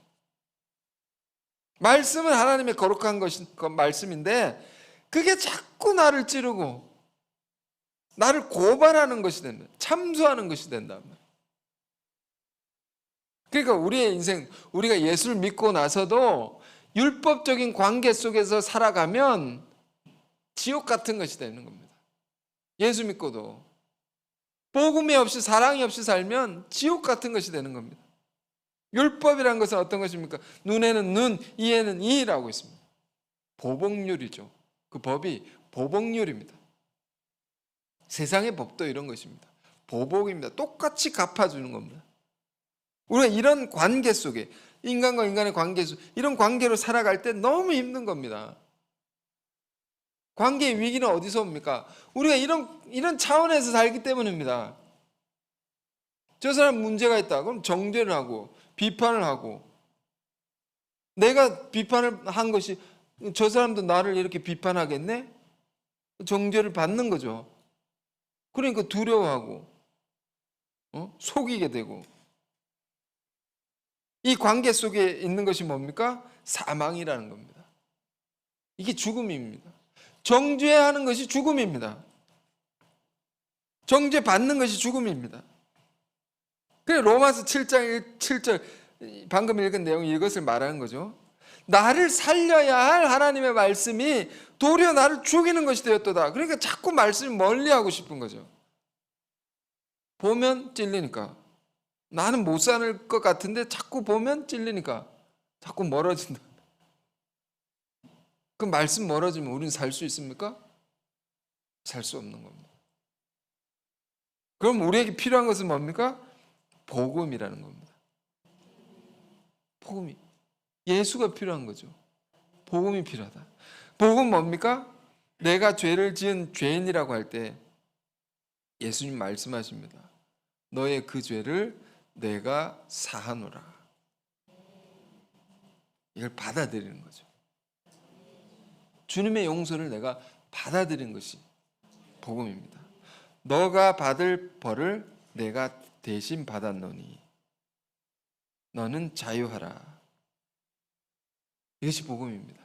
말씀은 하나님의 거룩한 것이 말씀인데, 그게 자꾸 나를 찌르고 나를 고발하는 것이 된다. 참수하는 것이 된다. 그러니까 우리의 인생, 우리가 예수를 믿고 나서도 율법적인 관계 속에서 살아가면 지옥 같은 것이 되는 겁니다. 예수 믿고도 복음이 없이, 사랑이 없이 살면 지옥 같은 것이 되는 겁니다. 율법이라는 것은 어떤 것입니까? 눈에는 눈, 이에는 이라고 있습니다. 보복률이죠. 그 법이 보복률입니다. 세상의 법도 이런 것입니다. 보복입니다. 똑같이 갚아주는 겁니다. 우리가 이런 관계 속에, 인간과 인간의 관계 속, 이런 관계로 살아갈 때 너무 힘든 겁니다. 관계의 위기는 어디서 옵니까? 우리가 이런 차원에서 살기 때문입니다. 저 사람 문제가 있다. 그럼 정죄를 하고 비판을 하고, 내가 비판을 한 것이 저 사람도 나를 이렇게 비판하겠네? 정죄를 받는 거죠. 그러니까 두려워하고 속이게 되고, 이 관계 속에 있는 것이 뭡니까? 사망이라는 겁니다. 이게 죽음입니다. 정죄하는 것이 죽음입니다. 정죄 받는 것이 죽음입니다. 그래, 로마서 7장 7절, 방금 읽은 내용이 이것을 말하는 거죠. 나를 살려야 할 하나님의 말씀이 도리어 나를 죽이는 것이 되었도다. 그러니까 자꾸 말씀을 멀리하고 싶은 거죠. 보면 찔리니까, 나는 못 살 것 같은데 자꾸 보면 찔리니까 자꾸 멀어진다. 그 말씀 멀어지면 우리는 살 수 있습니까? 살 수 없는 겁니다. 그럼 우리에게 필요한 것은 뭡니까? 복음이라는 겁니다. 복음이, 예수가 필요한 거죠. 복음이 필요하다. 복음 뭡니까? 내가 죄를 지은 죄인이라고 할 때 예수님 말씀하십니다. 너의 그 죄를 내가 사하노라. 이걸 받아들이는 거죠. 주님의 용서를 내가 받아들이는 것이 복음입니다. 너가 받을 벌을 내가 대신 받았노니 너는 자유하라. 이것이 복음입니다.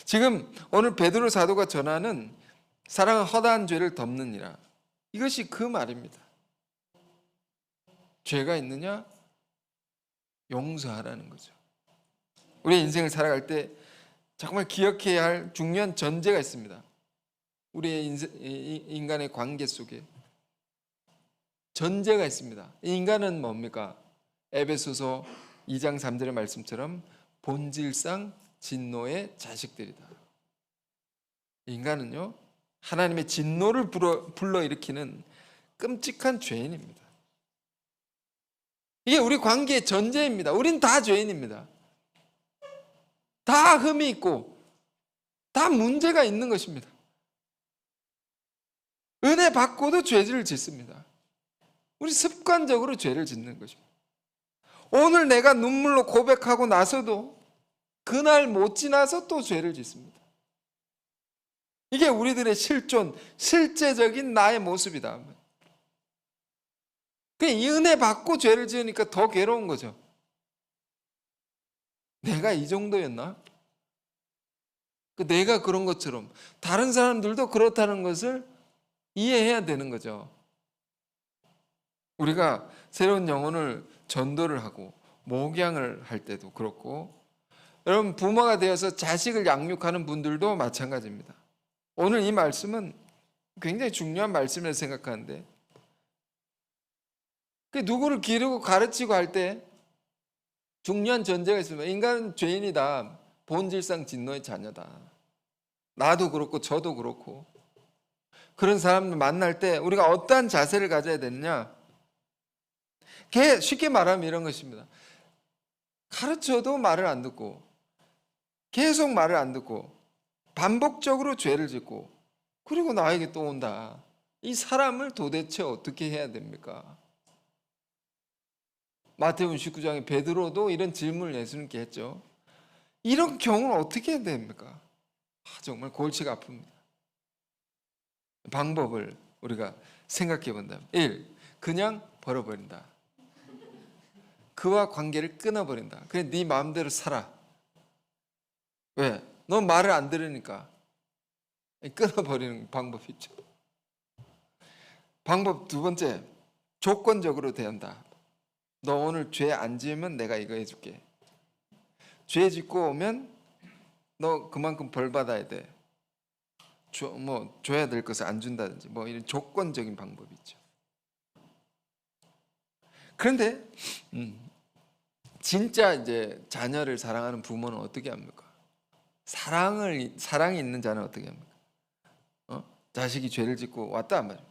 지금 오늘 베드로 사도가 전하는 사랑은 허다한 죄를 덮느니라, 이것이 그 말입니다. 죄가 있느냐? 용서하라는 거죠. 우리의 인생을 살아갈 때 정말 기억해야 할 중요한 전제가 있습니다. 우리의 인간의 관계 속에 전제가 있습니다. 인간은 뭡니까? 에베소서 2장 3절의 말씀처럼 본질상 진노의 자식들이다. 인간은요, 하나님의 진노를 불러일으키는 끔찍한 죄인입니다. 이게 우리 관계의 전제입니다. 우린 다 죄인입니다. 다 흠이 있고 다 문제가 있는 것입니다. 은혜 받고도 죄를 짓습니다. 우리 습관적으로 죄를 짓는 것입니다. 오늘 내가 눈물로 고백하고 나서도 그날 못 지나서 또 죄를 짓습니다. 이게 우리들의 실존, 실제적인 나의 모습이다. 이 은혜 받고 죄를 지으니까 더 괴로운 거죠. 내가 이 정도였나? 내가 그런 것처럼 다른 사람들도 그렇다는 것을 이해해야 되는 거죠. 우리가 새로운 영혼을 전도를 하고 목양을 할 때도 그렇고, 여러분 부모가 되어서 자식을 양육하는 분들도 마찬가지입니다. 오늘 이 말씀은 굉장히 중요한 말씀이라고 생각하는데, 누구를 기르고 가르치고 할 때 중요한 전제가 있습니다. 인간은 죄인이다. 본질상 진노의 자녀다. 나도 그렇고 저도 그렇고. 그런 사람들 만날 때 우리가 어떠한 자세를 가져야 되느냐? 쉽게 말하면 이런 것입니다. 가르쳐도 말을 안 듣고, 계속 말을 안 듣고, 반복적으로 죄를 짓고, 그리고 나에게 또 온다. 이 사람을 도대체 어떻게 해야 됩니까? 마태복음 19장에 베드로도 이런 질문을 예수님께 했죠. 이런 경우는 어떻게 해야 됩니까? 정말 골치가 아픕니다. 방법을 우리가 생각해 본다면 1. 그냥 벌어버린다. 그와 관계를 끊어버린다. 그래, 네 마음대로 살아. 왜? 너 말을 안 들으니까. 끊어버리는 방법이 있죠. 방법 2번째, 조건적으로 대한다. 너 오늘 죄 안 지으면 내가 이거 해줄게. 죄 짓고 오면 너 그만큼 벌 받아야 돼. 줘야 될 것을 안 준다든지 이런 조건적인 방법이 있죠. 그런데 진짜 이제 자녀를 사랑하는 부모는 어떻게 합니까? 사랑이 있는 자는 어떻게 합니까? 자식이 죄를 짓고 왔다 말이에요.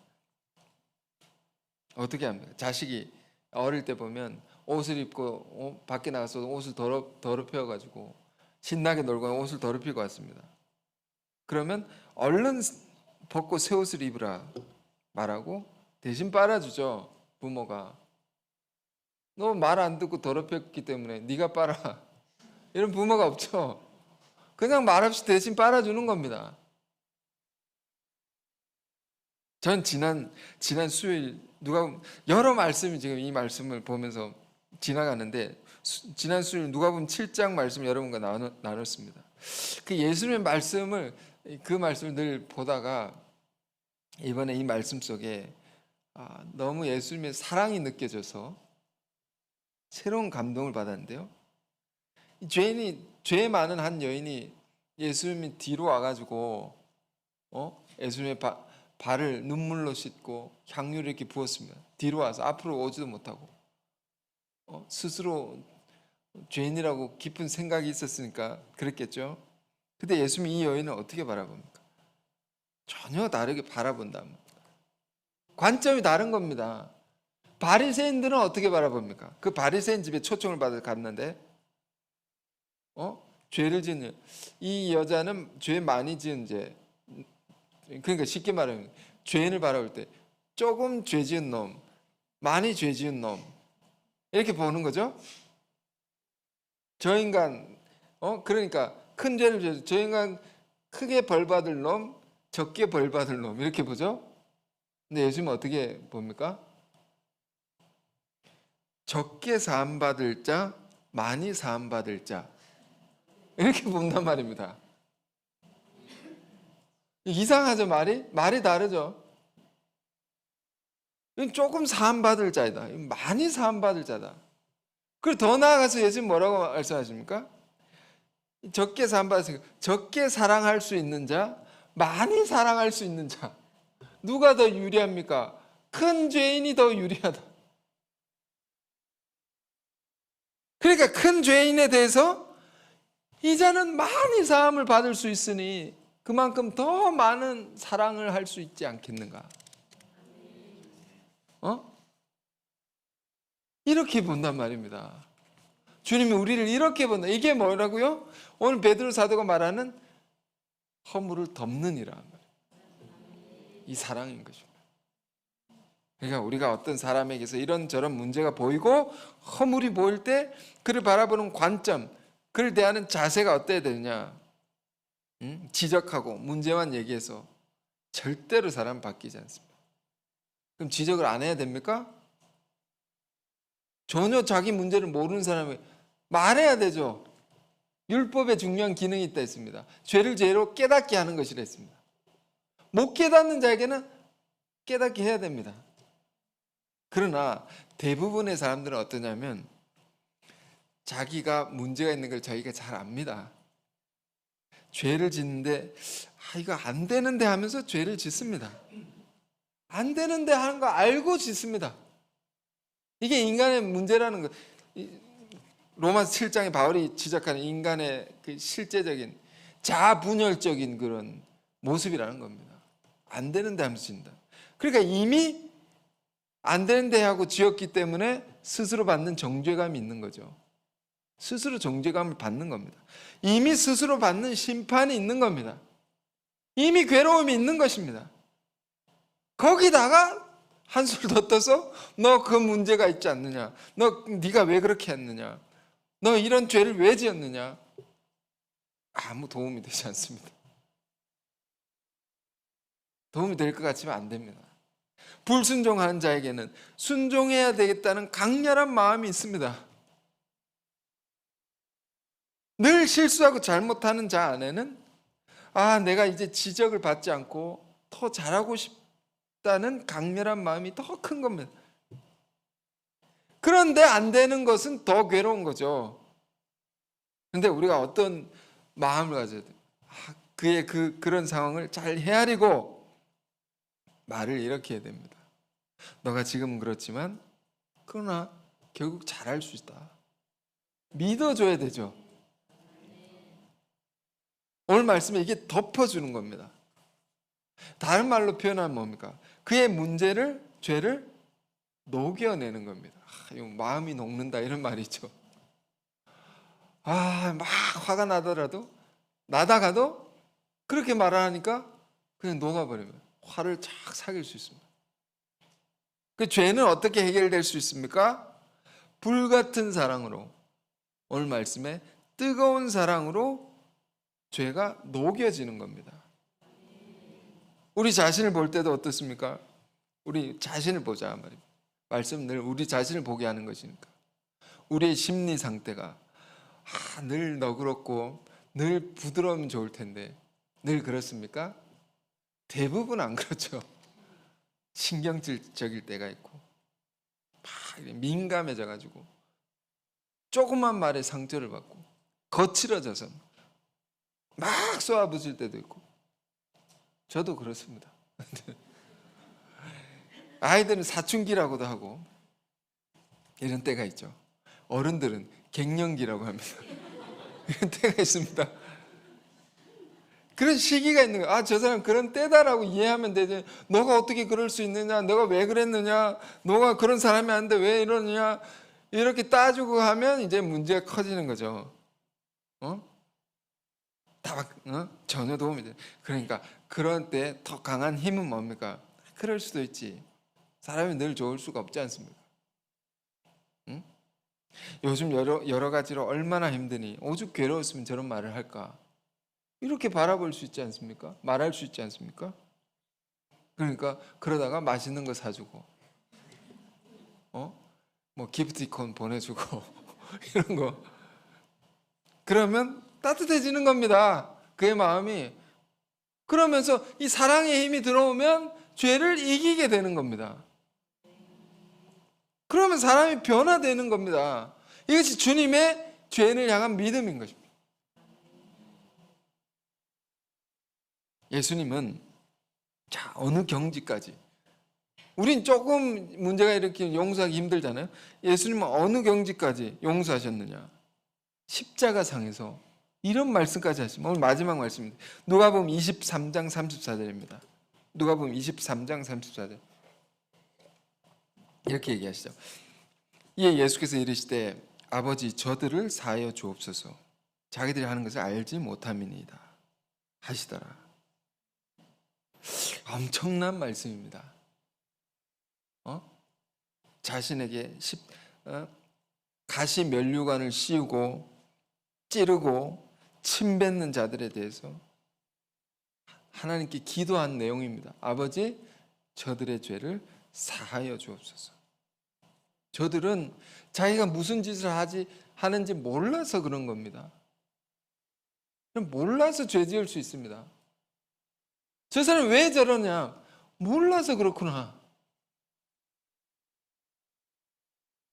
어떻게 합니까? 자식이 어릴 때 보면 옷을 입고 밖에 나가서 옷을 더럽혀가지고 신나게 놀고 옷을 더럽히고 왔습니다. 그러면 얼른 벗고 새 옷을 입으라 말하고 대신 빨아주죠. 부모가. 너 말 안 듣고 더럽혔기 때문에 네가 빨아. 이런 부모가 없죠. 그냥 말 없이 대신 빨아주는 겁니다. 전 지난 수요일 여러 말씀이 지금 이 말씀을 보면서 지나가는데, 지난 수요일 누가복음 7장 말씀 여러분과 나눴습니다. 그 예수님의 말씀을 늘 보다가 이번에 이 말씀 속에 너무 예수님의 사랑이 느껴져서 새로운 감동을 받았는데요. 죄 많은 한 여인이 예수님이 뒤로 와가지고 예수님의 발을 눈물로 씻고 향유를 이렇게 부었습니다. 뒤로 와서 앞으로 오지도 못하고 스스로 죄인이라고 깊은 생각이 있었으니까 그랬겠죠. 근데 예수님이 이 여인을 어떻게 바라봅니까? 전혀 다르게 바라본다. 관점이 다른 겁니다. 바리새인들은 어떻게 바라봅니까? 그 바리새인 집에 초청을 받아 갔는데 죄를 짓는 이 여자는 죄 많이 지은 그러니까 쉽게 말하면 죄인을 바라볼 때 조금 죄 지은 놈, 많이 죄 지은 놈 이렇게 보는 거죠. 저 인간 그러니까 큰 죄를 지어서 저 인간 크게 벌 받을 놈, 적게 벌 받을 놈 이렇게 보죠. 근데 예수님은 어떻게 봅니까? 적게 사함 받을 자, 많이 사함 받을 자 이렇게 본단 말입니다. 이상하죠? 말이 다르죠? 조금 사함받을 자이다. 많이 사함받을 자다. 그리고 더 나아가서 예수님 뭐라고 말씀하십니까? 적게 사함받을 자, 적게 사랑할 수 있는 자, 많이 사랑할 수 있는 자. 누가 더 유리합니까? 큰 죄인이 더 유리하다. 그러니까 큰 죄인에 대해서 이제는 많이 사함을 받을 수 있으니 그만큼 더 많은 사랑을 할 수 있지 않겠는가? 이렇게 본단 말입니다. 주님이 우리를 이렇게 본다. 이게 뭐라고요? 오늘 베드로 사도가 말하는 허물을 덮는 이란 말이에요. 이 사랑인 것입니다. 그러니까 우리가 어떤 사람에게서 이런저런 문제가 보이고 허물이 보일 때 그를 바라보는 관점, 그를 대하는 자세가 어때야 되느냐? 지적하고 문제만 얘기해서 절대로 사람 바뀌지 않습니다. 그럼 지적을 안 해야 됩니까? 전혀 자기 문제를 모르는 사람이 말해야 되죠. 율법에 중요한 기능이 있다 했습니다. 죄를 죄로 깨닫게 하는 것이라 했습니다. 못 깨닫는 자에게는 깨닫게 해야 됩니다. 그러나 대부분의 사람들은 어떠냐면 자기가 문제가 있는 걸 자기가 잘 압니다. 죄를 짓는데 이거 안 되는데 하면서 죄를 짓습니다. 안 되는데 하는 거 알고 짓습니다. 이게 인간의 문제라는 거. 로마서 7장에 바울이 지적하는 인간의 그 실제적인 자분열적인 그런 모습이라는 겁니다. 안 되는데 하면서 짓는다. 그러니까 이미 안 되는데 하고 지었기 때문에 스스로 받는 정죄감이 있는 거죠. 스스로 정죄감을 받는 겁니다. 이미 스스로 받는 심판이 있는 겁니다. 이미 괴로움이 있는 것입니다. 거기다가 한술 더 떠서 너 그 문제가 있지 않느냐, 네가 왜 그렇게 했느냐, 너 이런 죄를 왜 지었느냐, 아무 도움이 되지 않습니다. 도움이 될 것 같지만 안 됩니다. 불순종하는 자에게는 순종해야 되겠다는 강렬한 마음이 있습니다. 늘 실수하고 잘못하는 자 안에는 내가 이제 지적을 받지 않고 더 잘하고 싶다는 강렬한 마음이 더 큰 겁니다. 그런데 안 되는 것은 더 괴로운 거죠. 그런데 우리가 어떤 마음을 가져야 돼요? 그의 그런 상황을 잘 헤아리고 말을 이렇게 해야 됩니다. 너가 지금은 그렇지만 그러나 결국 잘할 수 있다. 믿어줘야 되죠. 오늘 말씀에 이게 덮어주는 겁니다. 다른 말로 표현하면 뭡니까? 그의 문제를, 죄를 녹여내는 겁니다. 마음이 녹는다 이런 말이죠. 막 화가 나다가도 그렇게 말하니까 그냥 녹아버리면 화를 착 사귈 수 있습니다. 그 죄는 어떻게 해결될 수 있습니까? 불같은 사랑으로, 오늘 말씀에 뜨거운 사랑으로 죄가 녹여지는 겁니다. 우리 자신을 볼 때도 어떻습니까? 우리 자신을 보자 말입니다. 말씀 늘 우리 자신을 보게 하는 것이니까. 우리의 심리 상태가 늘 너그럽고 늘 부드러우면 좋을 텐데 늘 그렇습니까? 대부분 안 그렇죠. 신경질적일 때가 있고 민감해져 가지고 조그만 말에 상처를 받고 거칠어져서 막 쏘아붙일 때도 있고. 저도 그렇습니다. 아이들은 사춘기라고도 하고 이런 때가 있죠. 어른들은 갱년기라고 합니다. 이런 때가 있습니다. 그런 시기가 있는 거예요. 저 사람 그런 때다라고 이해하면 되지. 너가 어떻게 그럴 수 있느냐, 너가 왜 그랬느냐, 너가 그런 사람이 아닌데 왜 이러느냐, 이렇게 따지고 하면 이제 문제가 커지는 거죠. 전혀 도움이 돼. 그러니까 그런 때 더 강한 힘은 뭡니까? 그럴 수도 있지. 사람이 늘 좋을 수가 없지 않습니까? 요즘 여러 가지로 얼마나 힘드니 오죽 괴로웠으면 저런 말을 할까? 이렇게 바라볼 수 있지 않습니까? 말할 수 있지 않습니까? 그러니까 그러다가 맛있는 거 사주고, 뭐 기프티콘 보내주고 이런 거. 그러면 따뜻해지는 겁니다. 그의 마음이. 그러면서 이 사랑의 힘이 들어오면 죄를 이기게 되는 겁니다. 그러면 사람이 변화되는 겁니다. 이것이 주님의 죄인을 향한 믿음인 것입니다. 예수님은 어느 경지까지 우린 조금 문제가 이렇게 용서하기 힘들잖아요. 예수님은 어느 경지까지 용서하셨느냐? 십자가상에서 이런 말씀까지 하십니다. 오늘 마지막 말씀입니다. 누가복음 23장 34절입니다. 누가복음 23장 34절 이렇게 얘기하시죠. 이에 예수께서 이르시되 아버지 저들을 사하여 주옵소서 자기들이 하는 것을 알지 못함이니이다 하시더라. 엄청난 말씀입니다. 자신에게 가시 면류관을 씌우고 찌르고 침 뱉는 자들에 대해서 하나님께 기도한 내용입니다. 아버지 저들의 죄를 사하여 주옵소서. 저들은 자기가 무슨 짓을 하는지 몰라서 그런 겁니다. 몰라서 죄 지을 수 있습니다. 저 사람 왜 저러냐? 몰라서 그렇구나.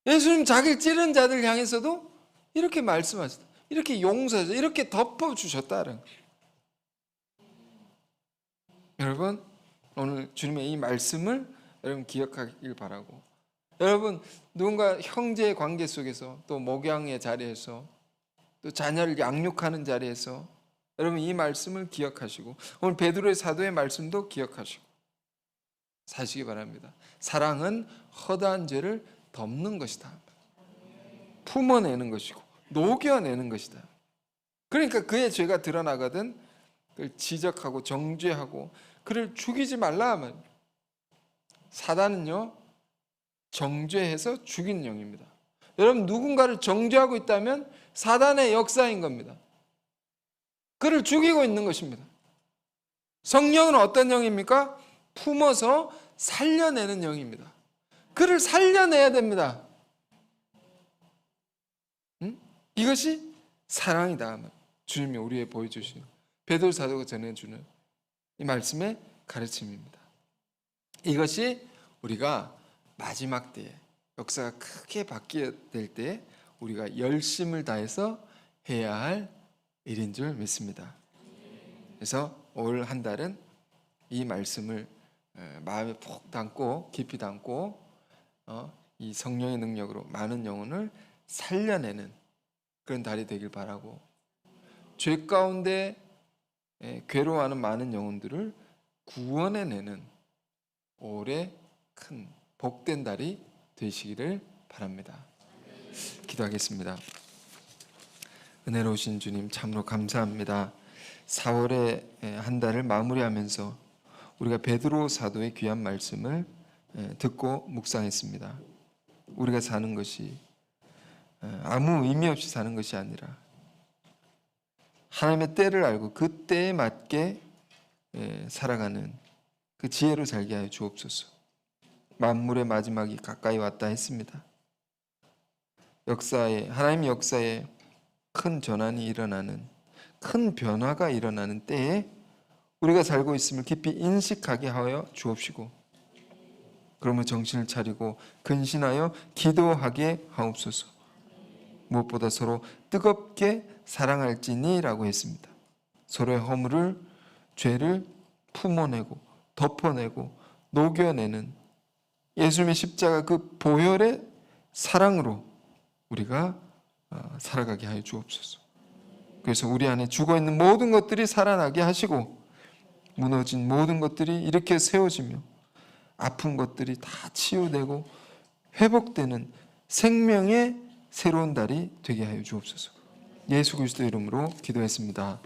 예수님 자기를 찌른 자들 향해서도 이렇게 말씀하셨다. 이렇게 용서하셨다. 이렇게 덮어주셨다는 거예요. 여러분 오늘 주님의 이 말씀을 여러분 기억하길 바라고, 여러분 누군가 형제의 관계 속에서 또 목양의 자리에서 또 자녀를 양육하는 자리에서 여러분 이 말씀을 기억하시고 오늘 베드로의 사도의 말씀도 기억하시고 사시기 바랍니다. 사랑은 허다한 죄를 덮는 것이다. 품어내는 것이고 녹여내는 것이다. 그러니까 그의 죄가 드러나거든 그를 지적하고 정죄하고 그를 죽이지 말라 하면, 사단은요 정죄해서 죽이는 영입니다. 여러분 누군가를 정죄하고 있다면 사단의 역사인 겁니다. 그를 죽이고 있는 것입니다. 성령은 어떤 영입니까? 품어서 살려내는 영입니다. 그를 살려내야 됩니다. 이것이 사랑이다. 주님이 우리에게 보여주신 베드로 사도가 전해주는 이 말씀의 가르침입니다. 이것이 우리가 마지막 때에 역사가 크게 바뀌어야 될 때에 우리가 열심을 다해서 해야 할 일인 줄 믿습니다. 그래서 올 한 달은 이 말씀을 마음에 푹 담고 깊이 담고 이 성령의 능력으로 많은 영혼을 살려내는 그런 달이 되길 바라고, 죄 가운데 괴로워하는 많은 영혼들을 구원해내는 올해 큰 복된 달이 되시기를 바랍니다. 기도하겠습니다. 은혜로우신 주님 참으로 감사합니다. 4월의 한 달을 마무리하면서 우리가 베드로 사도의 귀한 말씀을 듣고 묵상했습니다. 우리가 사는 것이 아무 의미 없이 사는 것이 아니라 하나님의 때를 알고 그 때에 맞게 살아가는 그 지혜로 살게 하여 주옵소서. 만물의 마지막이 가까이 왔다 했습니다. 하나님의 역사에 큰 전환이 일어나는, 큰 변화가 일어나는 때에 우리가 살고 있음을 깊이 인식하게 하여 주옵시고, 그러면 정신을 차리고 근신하여 기도하게 하옵소서. 무엇보다 서로 뜨겁게 사랑할지니라고 했습니다. 서로의 허물을, 죄를 품어내고 덮어내고 녹여내는 예수님의 십자가 그 보혈의 사랑으로 우리가 살아가게 하여 주옵소서. 그래서 우리 안에 죽어있는 모든 것들이 살아나게 하시고 무너진 모든 것들이 이렇게 세워지며 아픈 것들이 다 치유되고 회복되는 생명의 새로운 달이 되게 하여 주옵소서. 예수 그리스도 이름으로 기도했습니다.